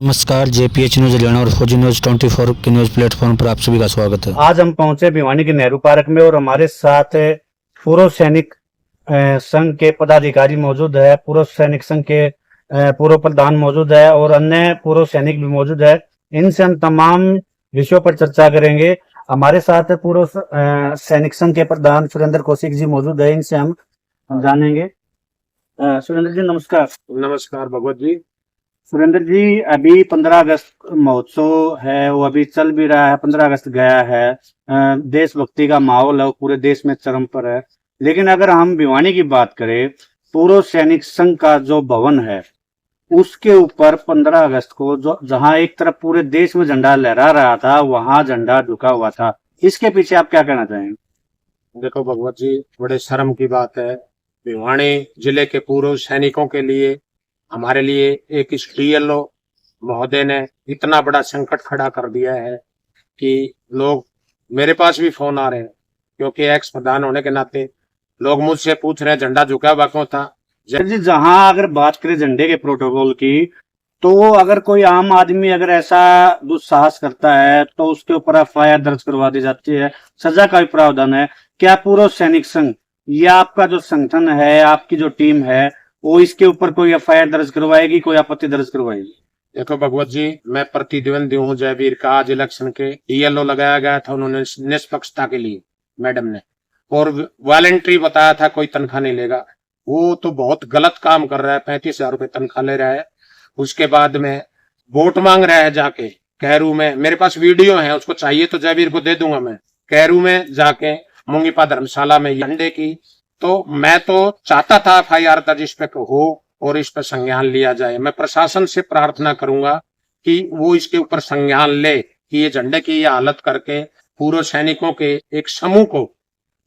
नमस्कार, JPH news Haryana और फौजी न्यूज 24 के न्यूज प्लेटफॉर्म पर आप सभी का स्वागत है। आज हम पहुंचे भिवानी के नेहरू पार्क में और हमारे साथ पूर्व सैनिक संघ के पदाधिकारी मौजूद है, पूर्व सैनिक संघ के पूर्व प्रधान मौजूद है और अन्य पूर्व सैनिक भी मौजूद है। इनसे हम तमाम विषयों पर चर्चा करेंगे। हमारे साथ पूर्व सैनिक संघ के प्रधान सुरेंद्र कौशिक जी मौजूद है, इनसे हम जानेंगे। सुरेंद्र जी नमस्कार। नमस्कार भगवत जी। सुरेंद्र जी, अभी 15 अगस्त महोत्सव है, वो अभी चल भी रहा है। 15 अगस्त गया है, देशभक्ति का माहौल है, वो पूरे देश में चरम पर है। लेकिन अगर हम भिवानी की बात करें, पूर्व सैनिक संघ का जो भवन है उसके ऊपर 15 अगस्त को जहां एक तरफ पूरे देश में झंडा लहरा रहा था, वहां झंडा झुका हुआ था। इसके पीछे आप क्या कहना चाहेंगे? देखो भगवत जी, बड़े शर्म की बात है। भिवानी जिले के पूर्व सैनिकों के लिए, हमारे लिए एक डीएलओ महोदय ने इतना बड़ा संकट खड़ा कर दिया है कि लोग, मेरे पास भी फोन आ रहे हैं क्योंकि एक्स प्रधान होने के नाते लोग मुझसे पूछ रहे हैं झंडा झुका हुआ क्यों था। जी, जहां अगर बात करें झंडे के प्रोटोकॉल की, तो अगर कोई आम आदमी अगर ऐसा दुस्साहस करता है तो उसके ऊपर एफआईआर दर्ज करवा दी जाती है, सजा का भी प्रावधान है। क्या पूर्व सैनिक संघ या आपका जो संगठन है, आपकी जो टीम है, वो इसके ऊपर कोई एफआईआर दर्ज करवाएगी, कोई आपत्ति दर्ज करवाएगी? देखो भगवत जी, मैं प्रतिद्वंदी हूँ जयवीर का। आज इलेक्शन के डीएलओ लगाया गया था उन्होंने निष्पक्षता के लिए, मैडम ने, और वॉलंटरी बताया था, कोई तनख्वाह नहीं लेगा। वो तो बहुत गलत काम कर रहा है, 35,000 रुपए तनख्वाह ले रहा है। उसके बाद में वोट मांग रहा है जाके कैरू में। मेरे पास वीडियो है, उसको चाहिए तो जयवीर को दे दूंगा। मैं कैरू में जाके मुंगीपा धर्मशाला में झंडे की, तो मैं तो चाहता था एफआईआर दर्ज इस पे हो और इस पर संज्ञान लिया जाए। मैं प्रशासन से प्रार्थना करूंगा कि वो इसके ऊपर संज्ञान ले कि ये झंडे की ये हालत करके पूर्व सैनिकों के एक समूह को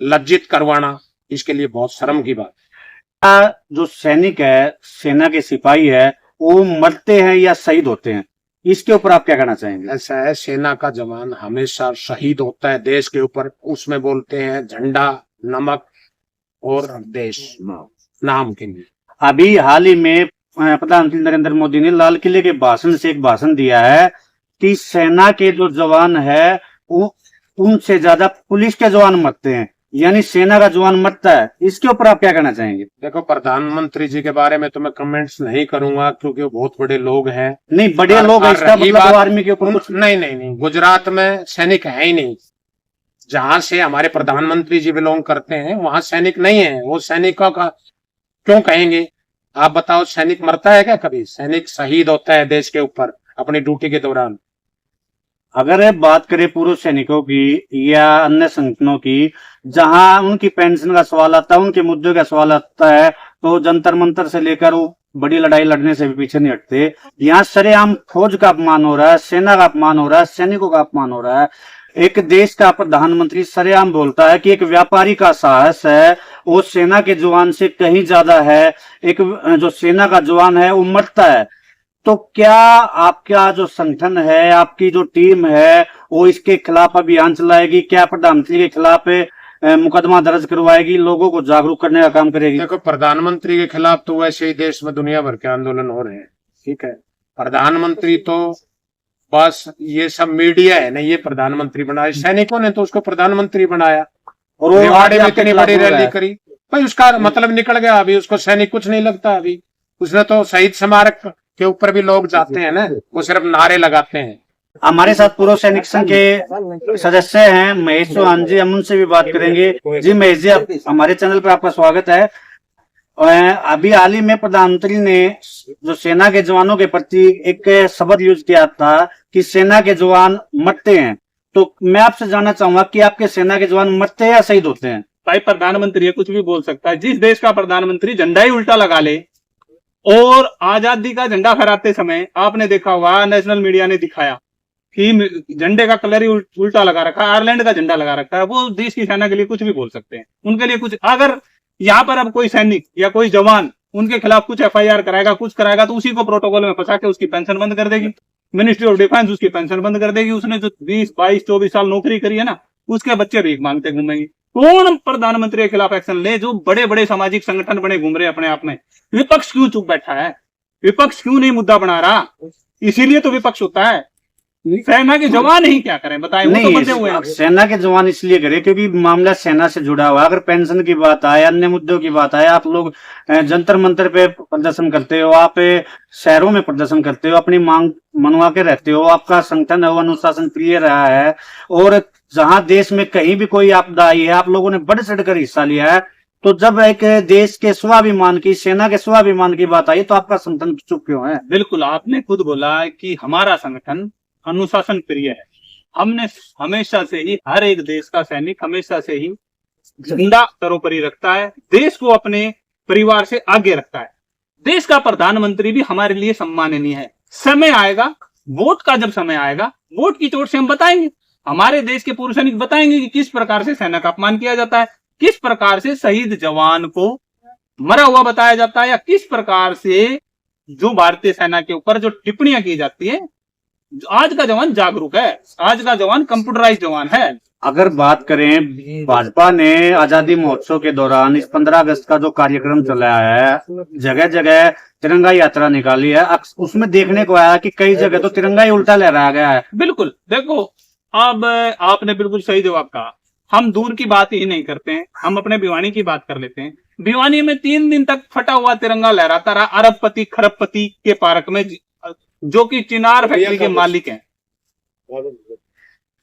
लज्जित करवाना, इसके लिए बहुत शर्म की बात। जो सैनिक है, सेना के सिपाही है, वो मरते हैं या शहीद होते हैं, इसके ऊपर आप क्या कहना चाहेंगे? ऐसा है, सेना का जवान हमेशा शहीद होता है देश के ऊपर। उसमें बोलते हैं झंडा, नमक और देश नाम के लिए। अभी हाल ही में प्रधानमंत्री नरेंद्र मोदी ने लाल किले के भाषण से एक भाषण दिया है कि सेना के जो जवान है वो उनसे ज्यादा पुलिस के जवान मरते हैं, यानी सेना का जवान मरता है। इसके ऊपर आप क्या कहना चाहेंगे? देखो, प्रधानमंत्री जी के बारे में तो मैं कमेंट्स नहीं करूंगा क्योंकि वो बहुत बड़े लोग हैं। नहीं, बड़े लोग हैं, इसका मतलब आर्मी के ऊपर नहीं, गुजरात में सैनिक है ही नहीं। जहां से हमारे प्रधानमंत्री जी बिलोंग करते हैं वहां सैनिक नहीं है। वो सैनिकों का क्यों कहेंगे? आप बताओ, सैनिक मरता है क्या कभी? सैनिक शहीद होता है देश के ऊपर अपनी ड्यूटी के दौरान। अगर बात करें पूर्व सैनिकों की या अन्य संगठनों की, जहां उनकी पेंशन का सवाल आता है, उनके मुद्दों का सवाल आता है, तो जंतर मंतर से लेकर वो बड़ी लड़ाई लड़ने से भी पीछे नहीं हटते। यहाँ सरेआम फौज का अपमान हो रहा है, सेना का अपमान हो रहा है, सैनिकों का अपमान हो रहा है। एक देश का प्रधानमंत्री सरेआम बोलता है कि एक व्यापारी का साहस है वो सेना के जवान से कहीं ज्यादा है। एक जो सेना का जवान है वो मरता है। तो क्या आपका जो संगठन है, आपकी जो टीम है, वो इसके खिलाफ अभियान चलाएगी? क्या प्रधानमंत्री के खिलाफ मुकदमा दर्ज करवाएगी, लोगों को जागरूक करने का काम करेगी? देखो, प्रधानमंत्री के खिलाफ तो वैसे ही देश में दुनिया भर के आंदोलन हो रहे हैं, ठीक है। प्रधानमंत्री तो बस ये सब मीडिया है ना, ये प्रधानमंत्री बनाया। सैनिकों ने तो उसको प्रधानमंत्री बनाया और वो रेवाड़ी में इतनी बड़ी रैली करी। भाई उसका मतलब निकल गया। अभी उसको सैनिक कुछ नहीं लगता। अभी उसने तो शहीद स्मारक के ऊपर भी लोग जाते हैं ना, वो सिर्फ नारे लगाते हैं। हमारे साथ पूर्व सैनिक संघ के सदस्य हैं महेश चौहान जी, हम उनसे भी बात करेंगे। जी महेश जी, हमारे चैनल पर आपका स्वागत है। अभी हाल ही में प्रधानमंत्री ने जो सेना के जवानों के प्रति एक शब्द यूज किया था कि सेना के जवान मरते हैं, तो मैं आपसे जानना चाहूंगा कि आपके सेना के जवान मरते हैं या शहीद होते हैं? भाई, प्रधानमंत्री है, कुछ भी बोल सकता है। जिस देश का प्रधानमंत्री झंडा ही उल्टा लगा ले, और आजादी का झंडा फहराते समय आपने देखा होगा, नेशनल मीडिया ने दिखाया कि झंडे का कलर ही उल्टा लगा रखा है, आयरलैंड का झंडा लगा रखा है। वो देश की सेना के लिए कुछ भी बोल सकते हैं, उनके लिए कुछ। अगर यहाँ पर अब कोई सैनिक या कोई जवान उनके खिलाफ कुछ एफआईआर कराएगा, कुछ कराएगा, तो उसी को प्रोटोकॉल में फंसा के उसकी पेंशन बंद कर देगी मिनिस्ट्री ऑफ डिफेंस, उसकी पेंशन बंद कर देगी। उसने जो 20, 22, 24 साल नौकरी करी है ना, उसके बच्चे भीख मांगते घूमेंगे। कौन प्रधानमंत्री के खिलाफ एक्शन ले? जो बड़े बड़े सामाजिक संगठन बने घूम रहे अपने आप में। विपक्ष क्यों चुप बैठा है? विपक्ष क्यों नहीं मुद्दा बना रहा? इसीलिए तो विपक्ष होता है। सेना के जवान ही क्या करें बताएं, वो तो नहीं, बंधे हुए हैं। सेना के जवान इसलिए करे क्योंकि मामला सेना से जुड़ा हुआ है। अगर पेंशन की बात आए, अन्य मुद्दों की बात आए, आप लोग जंतर मंतर पे प्रदर्शन करते हो, आप शहरों में प्रदर्शन करते हो, अपनी मांग मनवा के रहते हो, आपका संगठन है वो अनुशासन प्रिय रहा है, और जहां देश में कहीं भी कोई आपदा आई है आप लोगों ने बढ़ चढ़कर हिस्सा लिया है। तो जब एक देश के स्वाभिमान की, सेना के स्वाभिमान की बात आई तो आपका संगठन चुप क्यों है? बिल्कुल, आपने खुद बोला कि हमारा संगठन अनुशासन प्रिय है। हमने हमेशा से ही, हर एक देश का सैनिक हमेशा से ही झंडा सर्वोपरि रखता है, देश को अपने परिवार से आगे रखता है। देश का प्रधानमंत्री भी हमारे लिए सम्माननीय है। समय आएगा, वोट का जब समय आएगा, वोट की चोट से हम बताएंगे, हमारे देश के पूर्व सैनिक बताएंगे कि किस प्रकार से सेना का अपमान किया जाता है, किस प्रकार से शहीद जवान को मरा हुआ बताया जाता है, या किस प्रकार से जो भारतीय सेना के ऊपर जो टिप्पणियां की जाती है। आज का जवान जागरूक है, आज का जवान कंप्यूटराइज जवान है। अगर बात करें, भाजपा ने आजादी महोत्सव के दौरान इस 15 अगस्त का जो कार्यक्रम चलाया है, जगह जगह तिरंगा यात्रा निकाली है, उसमें देखने को आया कि कई जगह तो तिरंगा ही उल्टा लहराया गया है। बिल्कुल, देखो अब आपने बिल्कुल सही जवाब कहा। हम दूर की बात ही नहीं करते हैं, हम अपने भिवानी की बात कर लेते हैं। भिवानी में 3 दिन तक फटा हुआ तिरंगा लहराता रहा अरबपति खरबपति के पार्क में, जो कि चिनार फैक्ट्री के मालिक हैं।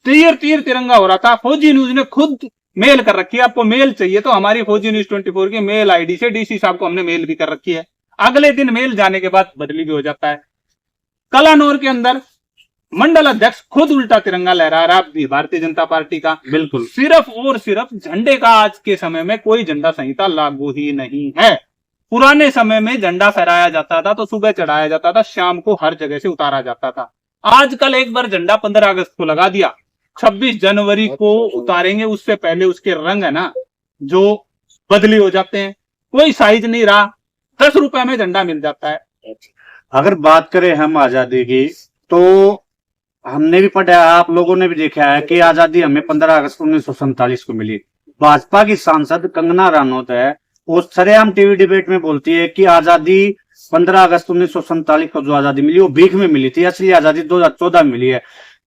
तीर तीर तिरंगा हो रहा था। फौजी न्यूज ने खुद मेल कर रखी है, आपको मेल चाहिए तो हमारी फौजी न्यूज 24 की मेल आईडी से डीसी साहब को हमने मेल भी कर रखी है। अगले दिन मेल जाने के बाद बदली भी हो जाता है। कलानौर के अंदर मंडल अध्यक्ष खुद उल्टा तिरंगा लहरा रहा भारतीय जनता पार्टी का। बिल्कुल, सिर्फ और सिर्फ झंडे का आज के समय में कोई झंडा संहिता लागू ही नहीं है। पुराने समय में झंडा फहराया जाता था तो सुबह चढ़ाया जाता था, शाम को हर जगह से उतारा जाता था। आजकल एक बार झंडा 15 अगस्त को लगा दिया, 26 जनवरी को उतारेंगे, उससे पहले उसके रंग है ना जो बदली हो जाते हैं, कोई साइज नहीं रहा, 10 रुपए में झंडा मिल जाता है। अगर बात करें हम आजादी की, तो हमने भी पढ़ा, आप लोगों ने भी देखा है कि आजादी हमें 15 अगस्त 1947 को मिली। भाजपा की सांसद कंगना रनौत है, वो सरेआम टीवी डिबेट में बोलती है कि आजादी 15 अगस्त 1947 को जो आजादी मिली वो भीख में मिली थी, असली आजादी 2014 में मिली है।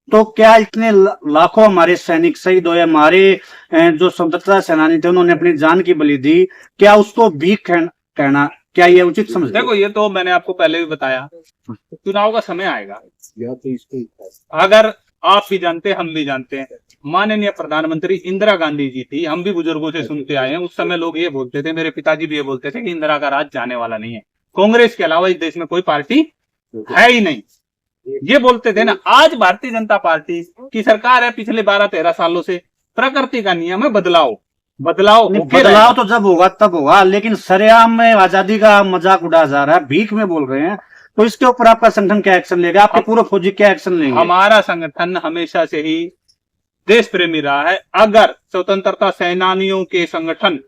तो क्या इतने लाखों हमारे सैनिक शहीद हुए, हमारे जो स्वतंत्रता सेनानी थे उन्होंने अपनी जान की बलि दी, क्या उसको भीख कहना क्या ये उचित समझ? देखो, ये तो मैंने आपको पहले भी बताया, चुनाव का समय आएगा। अगर आप भी जानते हैं, हम भी जानते हैं, माननीय प्रधानमंत्री इंदिरा गांधी जी थी, हम भी बुजुर्गों से सुनते आए हैं। उस समय लोग ये बोलते थे, मेरे पिताजी भी ये बोलते थे कि इंदिरा का राज जाने वाला नहीं है, कांग्रेस के अलावा इस देश में कोई पार्टी है ही नहीं, ये बोलते थे ना। आज भारतीय जनता पार्टी की सरकार है, पिछले 12-13 सालों से। प्रकृति का नियम है बदलाव बदलाव तो जब होगा तब होगा, लेकिन सरेआम में आजादी का मजाक उड़ाया जा रहा है, भीख में बोल रहे हैं, तो इसके ऊपर आपका संगठन क्या एक्शन लेगा? आपके पूर्व फौजी क्या एक्शन लेंगे? हमारा संगठन हमेशा से ही देश प्रेमी रहा है। अगर स्वतंत्रता सेनानियों के संगठन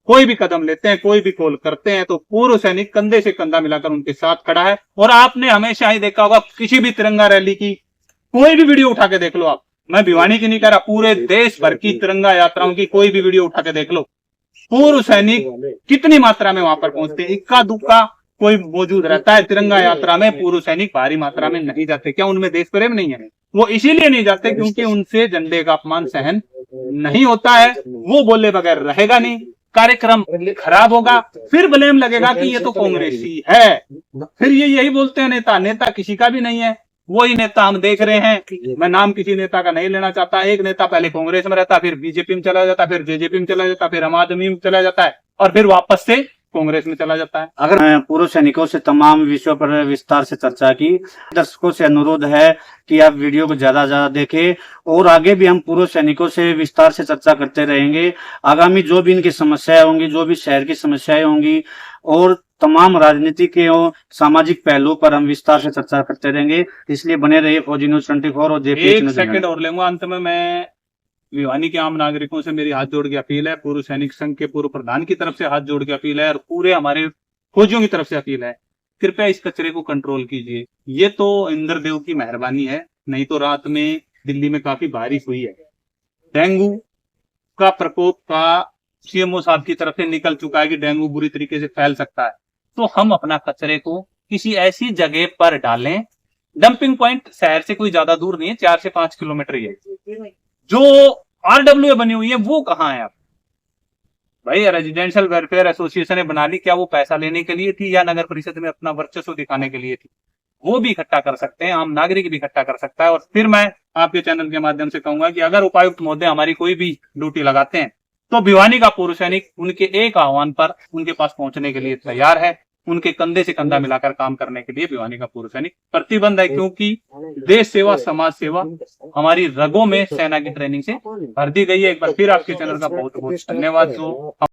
कोई भी कदम लेते हैं, कोई भी कॉल करते हैं, तो पूर्व सैनिक कंधे से कंधा मिलाकर उनके साथ खड़ा है। और आपने हमेशा ही देखा होगा, किसी भी तिरंगा रैली की कोई भी वीडियो उठा के देख लो आप, मैं भिवानी की नहीं कह रहा, पूरे देश भर की तिरंगा यात्राओं की कोई भी वीडियो उठा के देख लो, पूर्व सैनिक कितनी मात्रा में वहां पर पहुंचते हैं। इक्का दुक्का कोई मौजूद रहता है तिरंगा यात्रा में, पूर्व सैनिक भारी मात्रा में नहीं जाते। क्या उनमें देश प्रेम नहीं है? वो इसीलिए नहीं जाते क्योंकि उनसे झंडे का अपमान सहन नहीं होता है। वो बोले बगैर रहेगा नहीं, कार्यक्रम खराब होगा, फिर ब्लेम लगेगा कि ये तो कांग्रेसी है। फिर ये यही बोलते हैं नेता किसी का भी नहीं है, वही नेता हम देख रहे हैं। मैं नाम किसी नेता का नहीं लेना चाहता। एक नेता पहले कांग्रेस में रहता, फिर बीजेपी में चला जाता, फिर जेजेपी में चला जाता, फिर आम आदमी में चला जाता है, और फिर वापस से कांग्रेस में चला जाता है। अगर पूर्व सैनिकों से तमाम विषयों पर विस्तार से चर्चा की, दर्शकों से अनुरोध है कि आप वीडियो को ज्यादा ज्यादा देखें, और आगे भी हम पूर्व सैनिकों से विस्तार से चर्चा करते रहेंगे। आगामी जो भी इनकी समस्याएं होंगी, जो भी शहर की समस्याएं होंगी, और तमाम राजनीतिक और सामाजिक पहलू पर हम विस्तार से चर्चा करते रहेंगे। इसलिए बने रहिए फौजी न्यूज 24 और जेपी। एक सेकंड और लेंगे अंत में। मैं भिवानी के आम नागरिकों से मेरी हाथ जोड़ के अपील है, पूर्व सैनिक संघ के पूर्व प्रधान की तरफ से हाथ जोड़ के अपील है, और पूरे हमारे फौजियों की तरफ से अपील है, कृपया इस कचरे को कंट्रोल कीजिए। ये तो इंद्रदेव की मेहरबानी है, नहीं तो रात में दिल्ली में काफी बारिश हुई है। डेंगू का प्रकोप का सीएमओ साहब की तरफ से निकल चुका है कि डेंगू बुरी तरीके से फैल सकता है। तो हम अपना कचरे को किसी ऐसी जगह पर डालें डंपिंग पॉइंट शहर से कोई ज्यादा दूर नहीं है, 4 से 5 किलोमीटर ही है। जो RWA बनी हुई है वो कहाँ है? आप भाई रेजिडेंशियल वेलफेयर एसोसिएशन ने बना ली, क्या वो पैसा लेने के लिए थी या नगर परिषद में अपना वर्चस्व दिखाने के लिए थी? वो भी इकट्ठा कर सकते हैं, आम नागरिक भी इकट्ठा कर सकता है। और फिर मैं आपके चैनल के माध्यम से कहूंगा कि अगर उपायुक्त महोदय हमारी कोई भी ड्यूटी लगाते हैं तो भिवानी का पूर्व सैनिक उनके एक आह्वान पर उनके पास पहुंचने के लिए तैयार है। उनके कंधे से कंधा मिलाकर काम करने के लिए भिवानी का पूर्व सैनिक प्रतिबंध है, क्योंकि देश सेवा समाज सेवा हमारी रगों में सेना की ट्रेनिंग से भर दी गई है। एक बार फिर आपके चैनल का बहुत बहुत धन्यवाद। जो